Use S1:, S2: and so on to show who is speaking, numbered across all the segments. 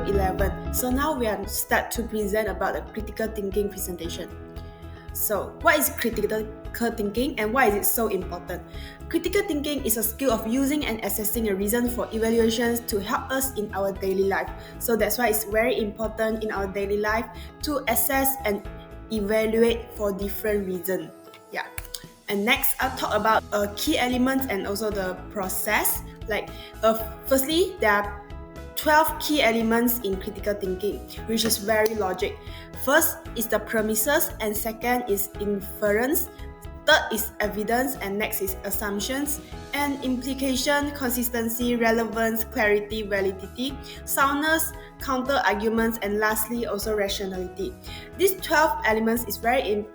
S1: 11. So now we are start to present about the critical thinking presentation. So what is critical thinking and why is it so important? Critical thinking is a skill of using and assessing a reason for evaluations to help us in our daily life. So that's why it's very important in our daily life to assess and evaluate for different reasons. Yeah. And next, I'll talk about key elements and also the process. Firstly, there are 12 key elements in critical thinking, which is very logic. First is the premises, and second is inference. Third is evidence, and next is assumptions, and implication, consistency, relevance, clarity, validity, soundness, counter arguments, and lastly also rationality. These 12 elements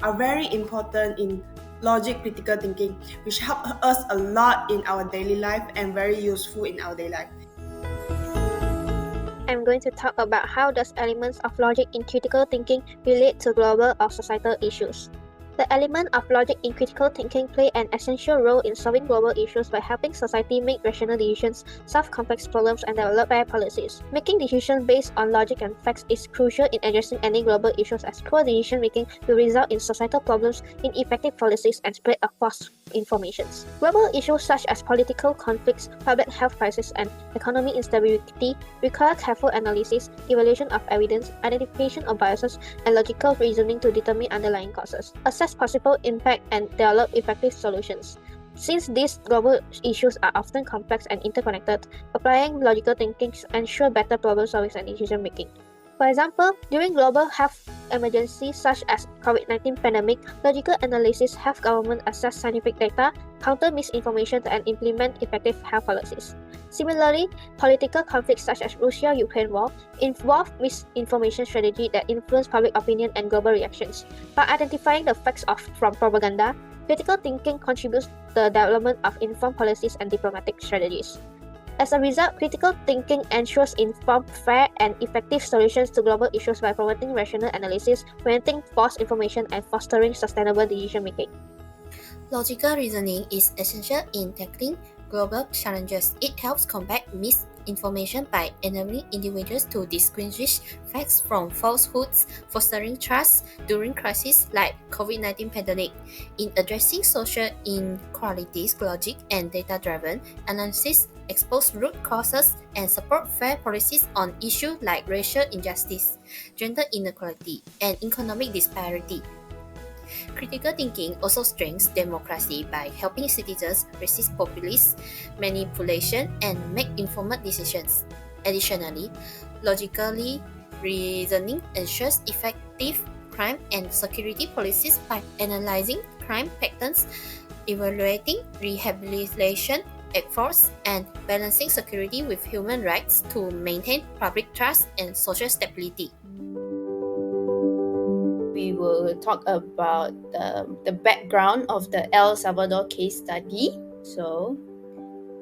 S1: are very important in logic critical thinking, which help us a lot in our daily life and very useful in our daily life.
S2: I'm going to talk about how does elements of logic in critical thinking relate to global or societal issues. The element of logic in critical thinking play an essential role in solving global issues by helping society make rational decisions, solve complex problems, and develop fair policies. Making decisions based on logic and facts is crucial in addressing any global issues, as poor decision making will result in societal problems, ineffective policies, and spread of false information. Global issues such as political conflicts, public health crises, and economic instability require careful analysis, evaluation of evidence, identification of biases, and logical reasoning to determine underlying causes, assess possible impact, and develop effective solutions. Since these global issues are often complex and interconnected, applying logical thinking ensures better problem solving and decision making. For example, during global health emergencies such as COVID-19 pandemic, logical analysis help government assess scientific data, counter misinformation, and implement effective health policies. Similarly, political conflicts such as Russia-Ukraine war involve misinformation strategy that influence public opinion and global reactions. By identifying the facts from propaganda, critical thinking contributes to the development of informed policies and diplomatic strategies. As a result, critical thinking ensures informed, fair, and effective solutions to global issues by promoting rational analysis, preventing false information, and fostering sustainable decision-making.
S3: Logical reasoning is essential in tackling global challenges. It helps combat misinformation by enabling individuals to distinguish facts from falsehoods, fostering trust during crises like COVID-19 pandemic. In addressing social inequalities, logic and data-driven analysis expose root causes and support fair policies on issues like racial injustice, gender inequality, and economic disparity. Critical thinking also strengthens democracy by helping citizens resist populist manipulation and make informed decisions. Additionally, logically reasoning ensures effective crime and security policies by analyzing crime patterns, evaluating rehabilitation efforts, and balancing security with human rights to maintain public trust and social stability.
S4: We will talk about the background of the El Salvador case study. So,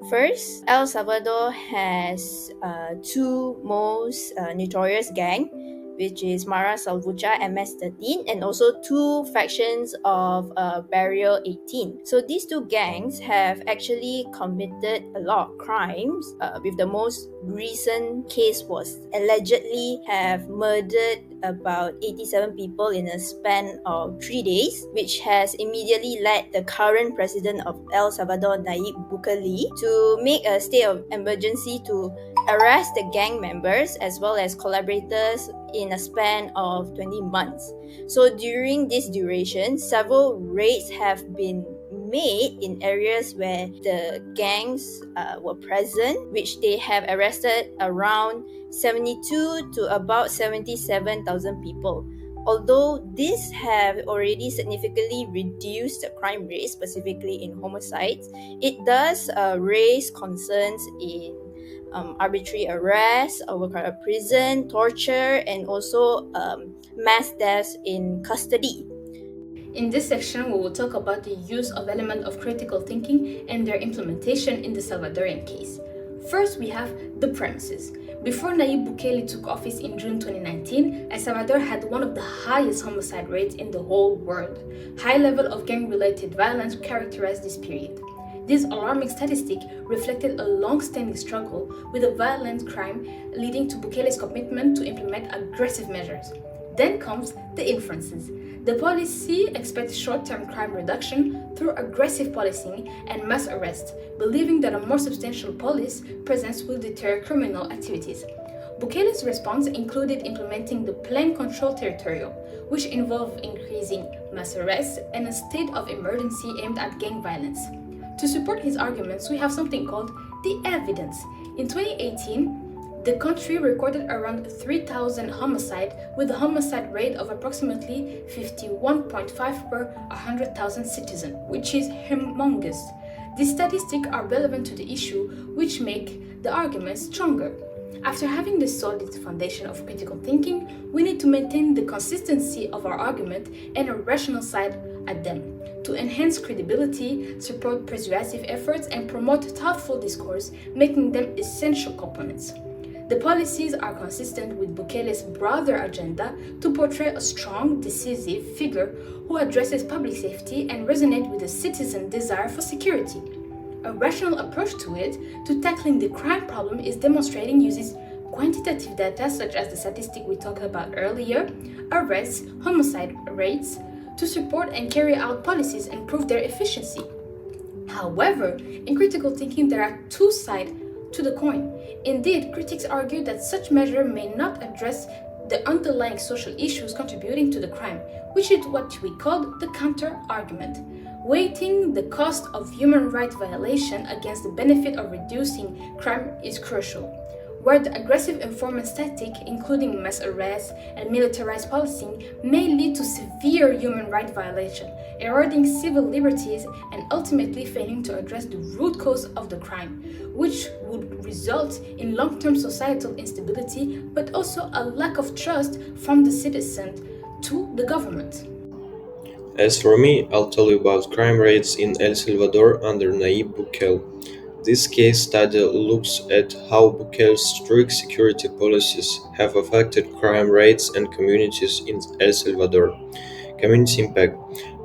S4: first, El Salvador has two most notorious gangs, which is Mara Salvatrucha MS-13, and also two factions of Barrio 18. So these two gangs have actually committed a lot of crimes. With the most recent case was allegedly have murdered about 87 people in a span of 3 days, which has immediately led the current president of El Salvador, Nayib Bukele, to make a state of emergency to arrest the gang members as well as collaborators in a span of 20 months. So during this duration, several raids have been made in areas where the gangs were present, which they have arrested around 72 to about 77,000 people. Although these have already significantly reduced the crime rate, specifically in homicides, it does raise concerns in arbitrary arrest, overcrowded prison, torture, and also mass deaths in custody.
S5: In this section, we will talk about the use of elements of critical thinking and their implementation in the Salvadorian case. First, we have the premises. Before Nayib Bukele took office in June 2019, El Salvador had one of the highest homicide rates in the whole world. High level of gang-related violence characterized this period. This alarming statistic reflected a long-standing struggle with a violent crime, leading to Bukele's commitment to implement aggressive measures. Then comes the inferences. The policy expects short-term crime reduction through aggressive policing and mass arrest, believing that a more substantial police presence will deter criminal activities. Bukele's response included implementing the Plan Control Territorial, which involved increasing mass arrests and a state of emergency aimed at gang violence. To support his arguments, we have something called the evidence. In 2018, the country recorded around 3,000 homicides with a homicide rate of approximately 51.5 per 100,000 citizens, which is humongous. These statistics are relevant to the issue, which make the arguments stronger. After having the solid foundation of critical thinking, we need to maintain the consistency of our argument and a rational side at them. To enhance credibility, support persuasive efforts, and promote thoughtful discourse, making them essential components. The policies are consistent with Bukele's broader agenda to portray a strong, decisive figure who addresses public safety and resonates with the citizen's desire for security. A rational approach to it, to tackling the crime problem, is demonstrating uses quantitative data such as the statistic we talked about earlier, arrests, homicide rates, to support and carry out policies and prove their efficiency. However, in critical thinking, there are two sides to the coin. Indeed, critics argue that such measure may not address the underlying social issues contributing to the crime, which is what we call the counter-argument. Weighting the cost of human rights violation against the benefit of reducing crime is crucial. Where the aggressive enforcement tactic, including mass arrests and militarized policing, may lead to severe human rights violation, eroding civil liberties, and ultimately failing to address the root cause of the crime, which would result in long-term societal instability, but also a lack of trust from the citizen to the government.
S6: As for me, I'll tell you about crime rates in El Salvador under Nayib Bukele. This case study looks at how Bukele's strict security policies have affected crime rates and communities in El Salvador. Community impact.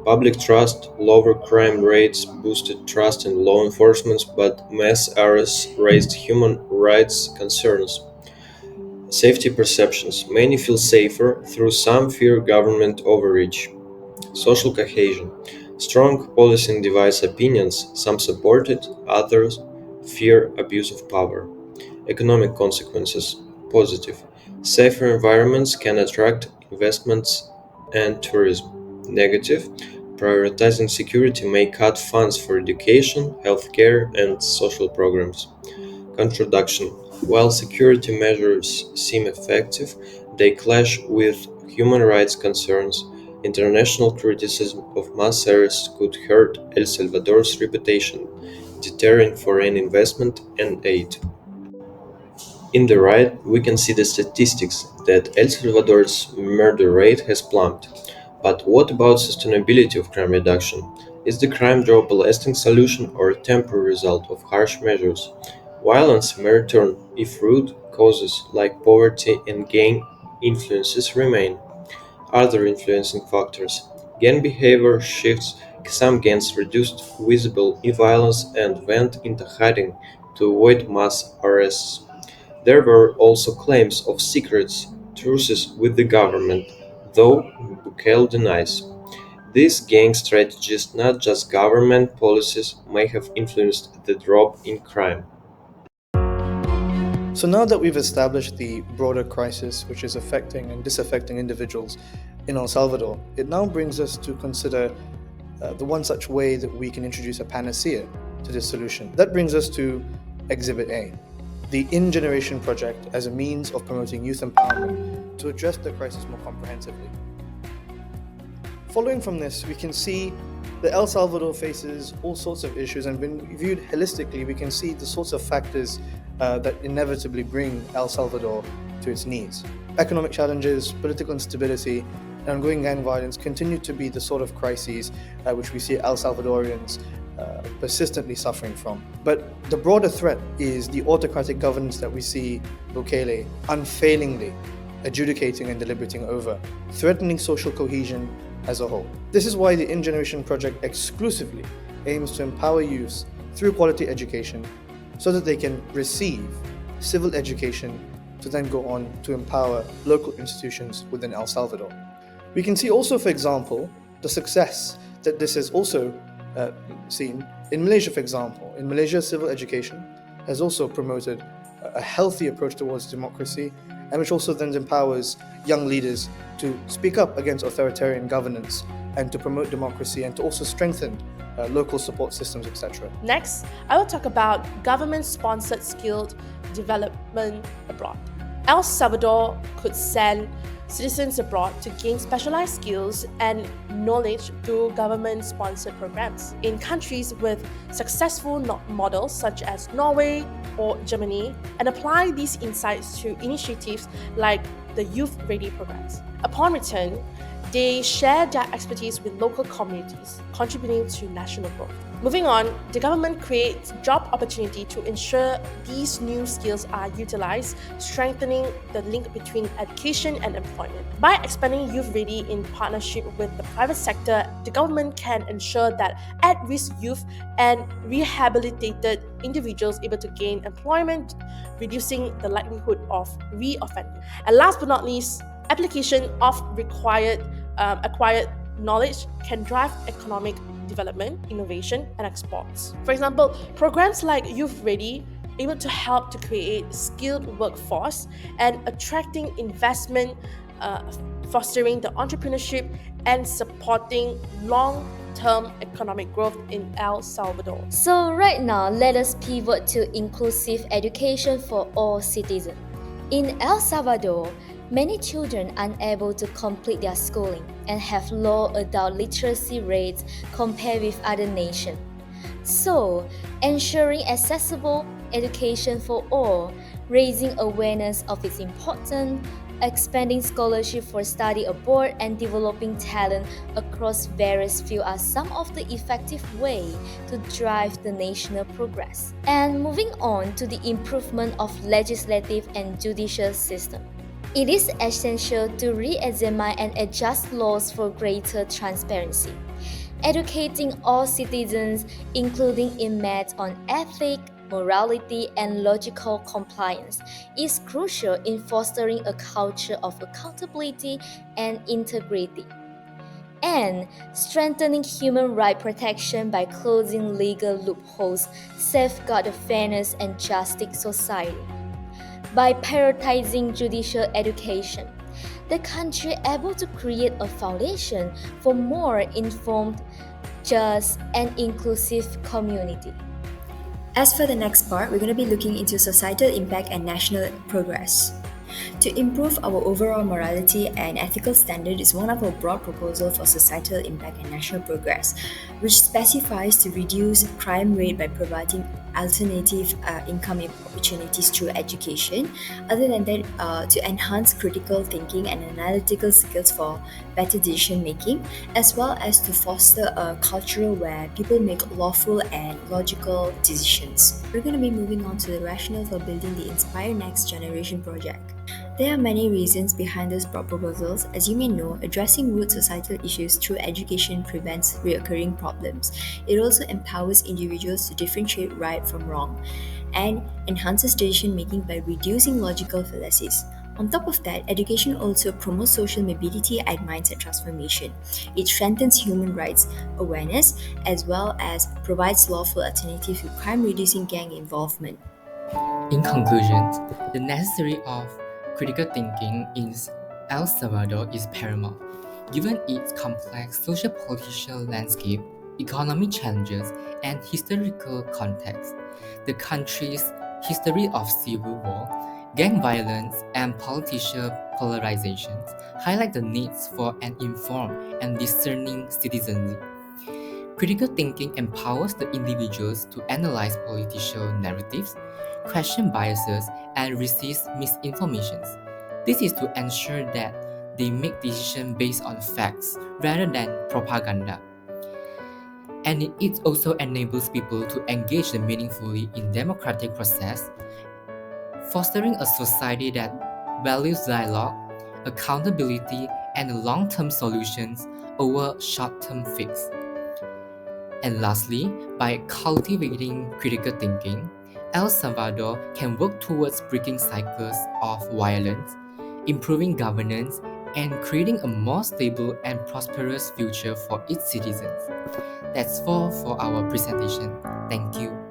S6: Public trust, lower crime rates boosted trust in law enforcement, but mass arrests raised human rights concerns. Safety perceptions. Many feel safer, through some fear government overreach. Social cohesion. Strong policing divides opinions, some support it, others fear abuse of power. Economic consequences. Positive. Safer environments can attract investments and tourism. Negative. Prioritizing security may cut funds for education, healthcare, and social programs. Contradiction. While security measures seem effective, they clash with human rights concerns. International criticism of mass arrests could hurt El Salvador's reputation, deterring foreign investment and aid. In the right, we can see the statistics that El Salvador's murder rate has plummeted. But what about sustainability of crime reduction? Is the crime job a lasting solution or a temporary result of harsh measures? Violence may return if root causes like poverty and gang influences remain. Other influencing factors. Gang behavior shifts. Some gangs reduced visible violence and went into hiding to avoid mass arrests. There were also claims of secret truces with the government, though Bukele denies. These gang strategies, not just government policies, may have influenced the drop in crime.
S7: So now that we've established the broader crisis which is affecting and disaffecting individuals in El Salvador, it now brings us to consider the one such way that we can introduce a panacea to this solution. That brings us to Exhibit A, the In-Generation Project as a means of promoting youth empowerment to address the crisis more comprehensively. Following from this, we can see that El Salvador faces all sorts of issues, and when viewed holistically, we can see the sorts of factors that inevitably bring El Salvador to its knees. Economic challenges, political instability, and ongoing gang violence continue to be the sort of crises which we see El Salvadorians persistently suffering from. But the broader threat is the autocratic governance that we see Bukele unfailingly adjudicating and deliberating over, threatening social cohesion as a whole. This is why the In-Generation Project exclusively aims to empower youth through quality education so that they can receive civil education to then go on to empower local institutions within El Salvador. We can see also, for example, the success that this has also seen in Malaysia, for example. In Malaysia, civil education has also promoted a healthy approach towards democracy, and which also then empowers young leaders to speak up against authoritarian governance and to promote democracy and to also strengthen local support systems, etc.
S8: Next, I will talk about government-sponsored skilled development abroad. El Salvador could send citizens abroad to gain specialized skills and knowledge through government-sponsored programs. In countries with successful models such as Norway or Germany, and apply these insights to initiatives like the Youth Ready programs. Upon return, they share their expertise with local communities, contributing to national growth. Moving on, the government creates job opportunity to ensure these new skills are utilized, strengthening the link between education and employment. By expanding Youth Ready in partnership with the private sector, the government can ensure that at-risk youth and rehabilitated individuals able to gain employment, reducing the likelihood of re-offending. And last but not least, application of acquired knowledge can drive economic development, innovation, and exports. For example, programs like Youth Ready able to help to create skilled workforce and attracting investment, fostering the entrepreneurship and supporting long-term economic growth in El Salvador.
S9: So right now, let us pivot to inclusive education for all citizens. In El Salvador, many children are unable to complete their schooling and have low adult literacy rates compared with other nations. So, ensuring accessible education for all, raising awareness of its importance, expanding scholarship for study abroad, and developing talent across various fields are some of the effective ways to drive the national progress. And moving on to the improvement of legislative and judicial system. It is essential to re-examine and adjust laws for greater transparency. Educating all citizens, including inmates, on ethics, morality, and logical compliance is crucial in fostering a culture of accountability and integrity. And strengthening human rights protection by closing legal loopholes safeguard a fairness and justice society. By prioritizing judicial education, the country is able to create a foundation for more informed, just, and inclusive community.
S10: As for the next part, we're going to be looking into societal impact and national progress. To improve our overall morality and ethical standard is one of our broad proposals for societal impact and national progress, which specifies to reduce crime rate by providing alternative income opportunities through education. Other than that, to enhance critical thinking and analytical skills for better decision making, as well as to foster a culture where people make lawful and logical decisions. We're going to be moving on to the rationale for building the Inspire Next Generation project. There are many reasons behind these broad proposals. As you may know, addressing root societal issues through education prevents recurring problems. It also empowers individuals to differentiate right from wrong and enhances decision-making by reducing logical fallacies. On top of that, education also promotes social mobility and mindset transformation. It strengthens human rights awareness as well as provides lawful alternatives to crime-reducing gang involvement.
S11: In conclusion, the necessity of critical thinking in El Salvador is paramount. Given its complex social-political landscape, economic challenges, and historical context, the country's history of civil war, gang violence, and political polarizations highlight the needs for an informed and discerning citizenry. Critical thinking empowers the individuals to analyze political narratives, question biases, and resist misinformations. This is to ensure that they make decisions based on facts rather than propaganda. And it also enables people to engage meaningfully in democratic process, fostering a society that values dialogue, accountability, and long-term solutions over short-term fix. And lastly, by cultivating critical thinking, El Salvador can work towards breaking cycles of violence, improving governance, and creating a more stable and prosperous future for its citizens. That's all for our presentation. Thank you.